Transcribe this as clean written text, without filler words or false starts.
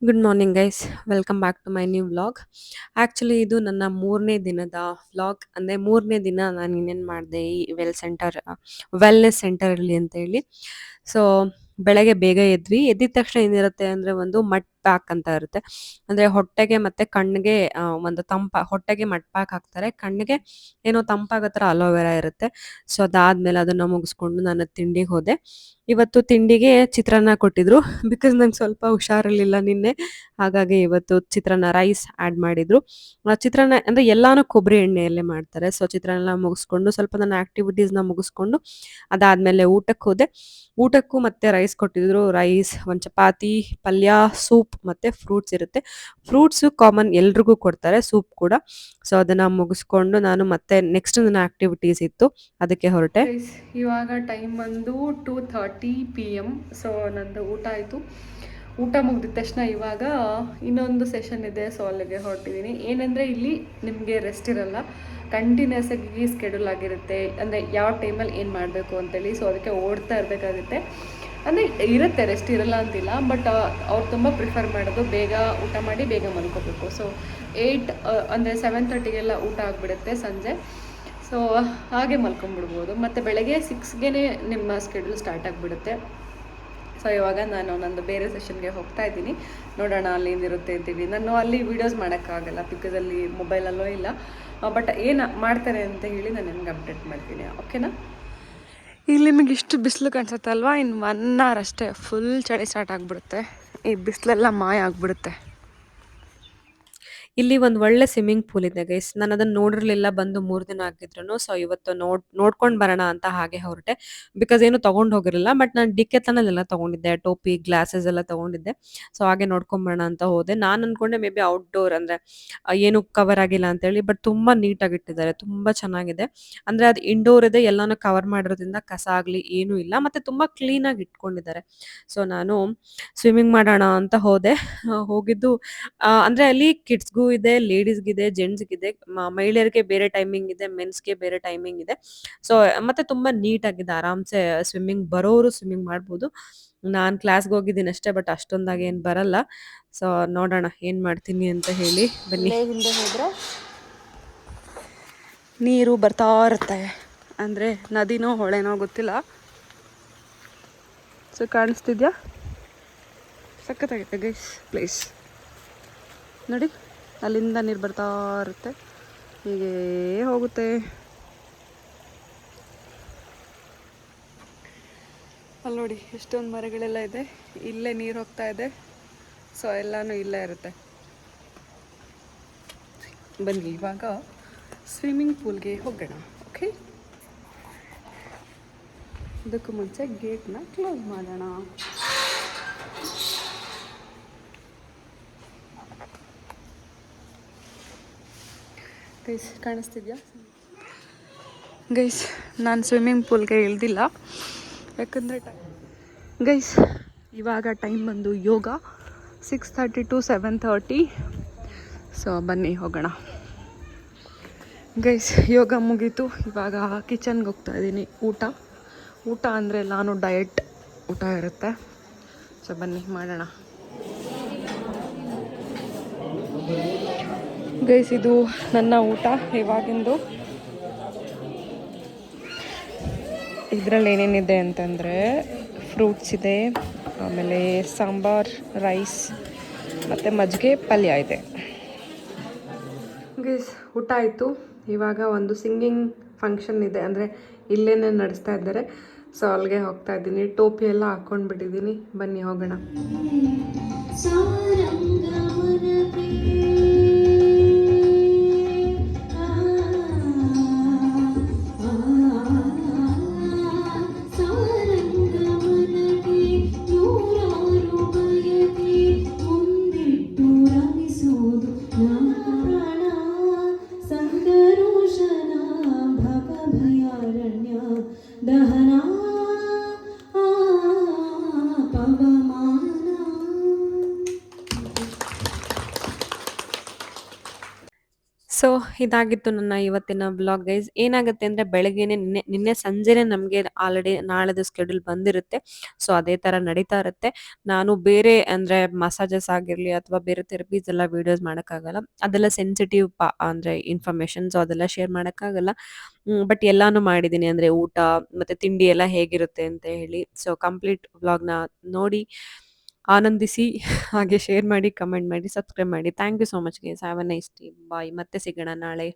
Good morning guys, welcome back to my new vlog. Actually ಇದು ನನ್ನ 3ನೇ ದಿನದ ವ್ಲಾಗ್. ಅಂದರೆ 3ನೇ ದಿನ ನಾನು ಇನ್ನೇನು ಮಾಡಿದೆ ಈ ವೆಲ್ನೆಸ್ ಸೆಂಟರಲ್ಲಿ ಅಂತೇಳಿ. ಸೊ ಬೆಳಗ್ಗೆ ಬೇಗ ಎದ್ದಿದ ತಕ್ಷಣ ಏನಿರುತ್ತೆ ಅಂದರೆ ಒಂದು ಮಡ್ ಪ್ಯಾಕ್ ಅಂತ ಇರುತ್ತೆ. ಅಂದರೆ ಹೊಟ್ಟೆಗೆ ಮತ್ತು ಕಣ್ಣಿಗೆ ಒಂದು ಹೊಟ್ಟೆಗೆ ಮಡ್ ಪ್ಯಾಕ್ ಹಾಕ್ತಾರೆ, ಕಣ್ಣಿಗೆ ಏನೋ ತಂಪಾಗೋ ಥರ ಅಲೋವೆರಾ ಇರುತ್ತೆ. ಸೊ ಅದಾದಮೇಲೆ ಅದನ್ನು ಮುಗಿಸ್ಕೊಂಡು ನಾನು ತಿಂಡಿಗೆ ಹೋದೆ. ಇವತ್ತು ತಿಂಡಿಗೆ ಚಿತ್ರಾನ್ನ ಕೊಟ್ಟಿದ್ರು. ಬಿಕಾಸ್ ನಂಗೆ ಸ್ವಲ್ಪ ಹುಷಾರಿರಲಿಲ್ಲ ನಿನ್ನೆ, ಹಾಗಾಗಿ ಇವತ್ತು ಚಿತ್ರಾನ್ನ ರೈಸ್ ಆ್ಯಡ್ ಮಾಡಿದ್ರು. ಚಿತ್ರಾನ್ನ ಅಂದರೆ ಎಲ್ಲಾನು ಕೊಬ್ಬರಿ ಎಣ್ಣೆಯಲ್ಲೇ ಮಾಡ್ತಾರೆ. ಸೊ ಚಿತ್ರಾನ್ನ ಮುಗಿಸ್ಕೊಂಡು ಸ್ವಲ್ಪ ನನ್ನ ಆ್ಯಕ್ಟಿವಿಟೀಸ್ನ ಮುಗಿಸ್ಕೊಂಡು ಅದಾದಮೇಲೆ ಊಟಕ್ಕೆ ಹೋದೆ. ಊಟಕ್ಕೂ ಮತ್ತೆ ರೈಸ್ ಕೊಟ್ಟಿದ್ರು. ರೈಸ್, ಒಂದು ಚಪಾತಿ, ಪಲ್ಯ, ಸೂಪ್ ಮತ್ತು ಫ್ರೂಟ್ಸ್ ಇರುತ್ತೆ. ಫ್ರೂಟ್ಸು ಕಾಮನ್ ಎಲ್ರಿಗೂ ಕೊಡ್ತಾರೆ, ಸೂಪ್ ಕೂಡ. ಸೊ ಅದನ್ನು ಮುಗಿಸ್ಕೊಂಡು ನಾನು ಮತ್ತೆ ನೆಕ್ಸ್ಟ್ ನನ್ನ ಆ್ಯಕ್ಟಿವಿಟೀಸ್ ಇತ್ತು, ಅದಕ್ಕೆ ಹೊರಟೆ. ಇವಾಗ ಟೈಮ್ ಬಂದು 2:30 PM. ಸೊ ನಂದು ಊಟ ಆಯಿತು. ಊಟ ಮುಗಿದ ತಕ್ಷಣ ಇವಾಗ ಇನ್ನೊಂದು ಸೆಷನ್ ಇದೆ, ಸೊ ಅಲ್ಲಿಗೆ ಹೊರಟಿದ್ದೀನಿ. ಏನಂದರೆ ಇಲ್ಲಿ ನಿಮಗೆ ರೆಸ್ಟ್ ಇರಲ್ಲ, ಕಂಟಿನ್ಯೂಸ್ ಆಗಿ ಸ್ಕೆಡ್ಯೂಲ್ ಆಗಿರುತ್ತೆ. ಅಂದರೆ ಯಾವ ಟೈಮಲ್ಲಿ ಏನು ಮಾಡಬೇಕು ಅಂತೇಳಿ, ಸೊ ಅದಕ್ಕೆ ಓಡ್ತಾ ಇರಬೇಕಾಗುತ್ತೆ. ಅಂದರೆ ಇರುತ್ತೆ, ರೆಸ್ಟ್ ಇರಲ್ಲ ಅಂತಿಲ್ಲ, ಬಟ್ ಅವ್ರು ತುಂಬ ಪ್ರಿಫರ್ ಮಾಡೋದು ಬೇಗ ಊಟ ಮಾಡಿ ಬೇಗ ಮಲ್ಕೋಬೇಕು. ಸೊ 8 ಅಂದರೆ 7:30ಗೆಲ್ಲ ಊಟ ಆಗಿಬಿಡುತ್ತೆ ಸಂಜೆ. ಸೊ ಹಾಗೆ ಮಲ್ಕೊಂಡ್ಬಿಡ್ಬೋದು. ಮತ್ತು ಬೆಳಗ್ಗೆ 6ಗೆ ನಿಮ್ಮ ಸ್ಕೆಡ್ಯೂಲ್ ಸ್ಟಾರ್ಟ್ ಆಗಿಬಿಡುತ್ತೆ. ಸೊ ಇವಾಗ ನಾನು ನಂದು ಬೇರೆ ಸೆಷನ್ಗೆ ಹೋಗ್ತಾ ಇದ್ದೀನಿ. ನೋಡೋಣ ಅಲ್ಲಿ ಏನಿರುತ್ತೆ ಅಂತೇಳಿ. ನಾನು ಅಲ್ಲಿ ವೀಡಿಯೋಸ್ ಮಾಡೋಕ್ಕಾಗಲ್ಲ, ಬಿಕಾಸ್ ಅಲ್ಲಿ ಮೊಬೈಲಲ್ಲೋ ಇಲ್ಲ. ಬಟ್ ಏನು ಮಾಡ್ತಾರೆ ಅಂತ ಹೇಳಿ ನಾನು ನಿಮ್ಗೆ ಅಪ್ಡೇಟ್ ಮಾಡ್ತೀನಿ, ಓಕೆನಾ? ಇಲ್ಲಿ ನಿಮಗೆ ಇಷ್ಟು ಬಿಸಿಲು ಕಾಣಿಸುತ್ತಲ್ವಾ, ಇನ್ನು 1 hour ಅಷ್ಟೇ ಫುಲ್ ಚಳಿ ಸ್ಟಾರ್ಟ್ ಆಗಿಬಿಡುತ್ತೆ. ಈ ಬಿಸಿಲೆಲ್ಲ ಮಾಯ ಆಗಿಬಿಡುತ್ತೆ. ಇಲ್ಲಿ ಒಂದು ಒಳ್ಳೆ ಸ್ವಿಮ್ಮಿಂಗ್ ಪೂಲ್ ಇದೆ ಗೈಸ್. ನಾನು ಅದನ್ನು ನೋಡಿರಲಿಲ್ಲ, ಬಂದು 3 ದಿನ ಆಗಿದ್ರು. ಸೊ ಇವತ್ತು ನೋಡ್ಕೊಂಡು ಬರೋಣ ಅಂತ ಹಾಗೆ ಹೊರಟೆ. ಬಿಕಾಸ್ ಏನು ತೊಗೊಂಡು ಹೋಗಿರಲಿಲ್ಲ, ಬಟ್ ನಾನು ಡಿಕೆಥಾನಲ್ಲೆಲ್ಲ ತೊಗೊಂಡಿದ್ದೆ, ಟೋಪಿ, ಗ್ಲಾಸಸ್ ಎಲ್ಲ ತೊಗೊಂಡಿದ್ದೆ. ಸೊ ಹಾಗೆ ನೋಡ್ಕೊಂಬರೋಣ ಅಂತ ಹೋದೆ. ನಾನು ಅಂದ್ಕೊಂಡೆ ಮೇ ಬಿ ಔಟ್ಡೋರ್ ಅಂದರೆ ಏನು ಕವರ್ ಆಗಿಲ್ಲ ಅಂತೇಳಿ, ಬಟ್ ತುಂಬ ನೀಟಾಗಿ ಇಟ್ಟಿದ್ದಾರೆ, ತುಂಬ ಚೆನ್ನಾಗಿದೆ. ಅಂದರೆ ಅದು ಇಂಡೋರ್ ಇದೆ, ಎಲ್ಲನೂ ಕವರ್ ಮಾಡಿರೋದ್ರಿಂದ ಕಸ ಆಗಲಿ ಏನೂ ಇಲ್ಲ, ಮತ್ತು ತುಂಬ ಕ್ಲೀನಾಗಿ ಇಟ್ಕೊಂಡಿದ್ದಾರೆ. ಸೊ ನಾನು ಸ್ವಿಮ್ಮಿಂಗ್ ಮಾಡೋಣ ಅಂತ ಹೋದೆ. ಹೋಗಿದ್ದು ಅಂದರೆ ಅಲ್ಲಿ ಕಿಡ್ಸ್ಗೂ ಇದೆ, ಲೇಡೀಸ್ಗಿದೆ, ಜೆಂಟ್ಸ್ಗಿದೆ, ಮಹಿಳೆಯರಿಗೆ ಬೇರೆ ಟೈಮಿಂಗ್ ಇದೆ, ಮೆನ್ಸ್ಗೆ ಬೇರೆ ಟೈಮಿಂಗ್ ಇದೆ. ಸೊ ಮತ್ತೆ ತುಂಬ ನೀಟಾಗಿದೆ, ಆರಾಮ್ಸೆ ಸ್ವಿಮ್ಮಿಂಗ್ ಬರೋರು ಸ್ವಿಮ್ಮಿಂಗ್ ಮಾಡ್ಬೋದು. ನಾನು ಕ್ಲಾಸ್ಗೆ ಹೋಗಿದ್ದೀನಿ ಅಷ್ಟೇ, ಬಟ್ ಅಷ್ಟೊಂದಾಗಿ ಏನು ಬರಲ್ಲ. ಸೊ ನೋಡೋಣ ಏನು ಮಾಡ್ತೀನಿ ಅಂತ ಹೇಳಿ. ಬನ್ನಿ. ಹಿಂದೆ ಹೋದರೆ ನೀರು ಬರ್ತಾ ಇರುತ್ತೆ, ಅಂದರೆ ನದಿನೋ ಹೊಳೆನೋ ಗೊತ್ತಿಲ್ಲ. ಸೊ ಕಾಣಿಸ್ತಿದ್ಯಾ? ಸಖತ್ತಾಗೈತೆ ಗೈಸ್ ಪ್ಲೇಸ್ ನೋಡಿ. ಅಲ್ಲಿಂದ ನೀರು ಬರ್ತಾ ಇರುತ್ತೆ, ಹೀಗೆ ಹೋಗುತ್ತೆ. ಅಲ್ಲಿ ನೋಡಿ ಎಷ್ಟೊಂದು ಮರಗಳೆಲ್ಲ ಇದೆ, ಇಲ್ಲೇ ನೀರು ಹೋಗ್ತಾ ಇದೆ. ಸೊ ಎಲ್ಲನೂ ಇಲ್ಲೇ ಇರುತ್ತೆ. ಬನ್ನಿ ಇವಾಗ ಸ್ವಿಮ್ಮಿಂಗ್ ಪೂಲ್ಗೆ ಹೋಗೋಣ, ಓಕೆ? ಅದಕ್ಕೂ ಮುಂಚೆ ಗೇಟ್ನ ಕ್ಲೋಸ್ ಮಾಡೋಣ. ಗೈಸ್ ಕಾಣಿಸ್ತಿದ್ಯಾ? ಗೈಸ್ ನಾನು ಸ್ವಿಮ್ಮಿಂಗ್ ಪೂಲ್ಗೆ ಇಳ್ದಿಲ್ಲ, ಯಾಕಂದರೆ ಗೈಸ್ ಇವಾಗ ಟೈಮ್ ಬಂದು ಯೋಗ 6:30 to 7:30. ಸೊ ಬನ್ನಿ ಹೋಗೋಣ. ಗೈಸ್ ಯೋಗ ಮುಗೀತು, ಇವಾಗ ಕಿಚನ್ಗೆ ಹೋಗ್ತಾ ಇದ್ದೀನಿ. ಊಟ ಅಂದರೆ ನಾನು ಡಯಟ್ ಊಟ ಇರುತ್ತೆ. ಸೊ ಬನ್ನಿ ಮಾಡೋಣ. ಗೈಸ್ ಇದು ನನ್ನ ಊಟ ಇವಾಗಿಂದು. ಇದರಲ್ಲಿ ಏನೇನಿದೆ ಅಂತಂದರೆ ಫ್ರೂಟ್ಸ್ ಇದೆ, ಆಮೇಲೆ ಸಾಂಬಾರ್, ರೈಸ್ ಮತ್ತು ಮಜ್ಜಿಗೆ, ಪಲ್ಯ ಇದೆ. ಗೈಸ್ ಊಟ ಆಯಿತು. ಇವಾಗ ಒಂದು ಸಿಂಗಿಂಗ್ ಫಂಕ್ಷನ್ ಇದೆ, ಅಂದರೆ ಇಲ್ಲೇನೇ ನಡೆಸ್ತಾ ಇದ್ದಾರೆ. ಸೊ ಅಲ್ಲಿಗೆ ಹೋಗ್ತಾ ಇದ್ದೀನಿ. ಟೋಪಿ ಎಲ್ಲ ಹಾಕ್ಕೊಂಡು ಬಿಟ್ಟಿದ್ದೀನಿ. ಬನ್ನಿ ಹೋಗೋಣ. ಸೊ ಇದಾಗಿತ್ತು ನನ್ನ ಇವತ್ತಿನ ವ್ಲಾಗ್ ಗೈಸ್. ಏನಾಗುತ್ತೆ ಅಂದ್ರೆ ಬೆಳಗ್ಗೆನೆ ನಿನ್ನೆ ನಿನ್ನೆ ಸಂಜೆನೆ ನಮಗೆ ಆಲ್ರೆಡಿ ನಾಳೆದು ಸ್ಕೆಡ್ಯೂಲ್ ಬಂದಿರುತ್ತೆ. ಸೊ ಅದೇ ತರ ನಡೀತಾ ಇರುತ್ತೆ. ನಾನು ಬೇರೆ ಅಂದ್ರೆ ಮಸಾಜಸ್ ಆಗಿರ್ಲಿ ಅಥವಾ ಬೇರೆ ಥೆರಪೀಸ್ ಎಲ್ಲ ವಿಡಿಯೋಸ್ ಮಾಡಕ್ಕಾಗಲ್ಲ. ಅದೆಲ್ಲ ಸೆನ್ಸಿಟಿವ್ ಅಂದ್ರೆ ಇನ್ಫಾರ್ಮೇಶನ್. ಸೊ ಅದೆಲ್ಲ ಶೇರ್ ಮಾಡಕ್ಕಾಗಲ್ಲ. ಬಟ್ ಎಲ್ಲಾನು ಮಾಡಿದ್ದೀನಿ ಅಂದ್ರೆ ಊಟ ಮತ್ತೆ ತಿಂಡಿ ಎಲ್ಲ ಹೇಗಿರುತ್ತೆ ಅಂತ ಹೇಳಿ. ಸೊ ಕಂಪ್ಲೀಟ್ ವ್ಲಾಗ್‌ನ ನೋಡಿ ಆನಂದಿಸಿ ಹಾಗೆ ಶೇರ್ ಮಾಡಿ, ಕಮೆಂಟ್ ಮಾಡಿ, ಸಬ್ಸ್ಕ್ರೈಬ್ ಮಾಡಿ. Thank you so much guys. Have a nice day. Bye. ಮತ್ತೆ ಸಿಗೋಣ ನಾಳೆ.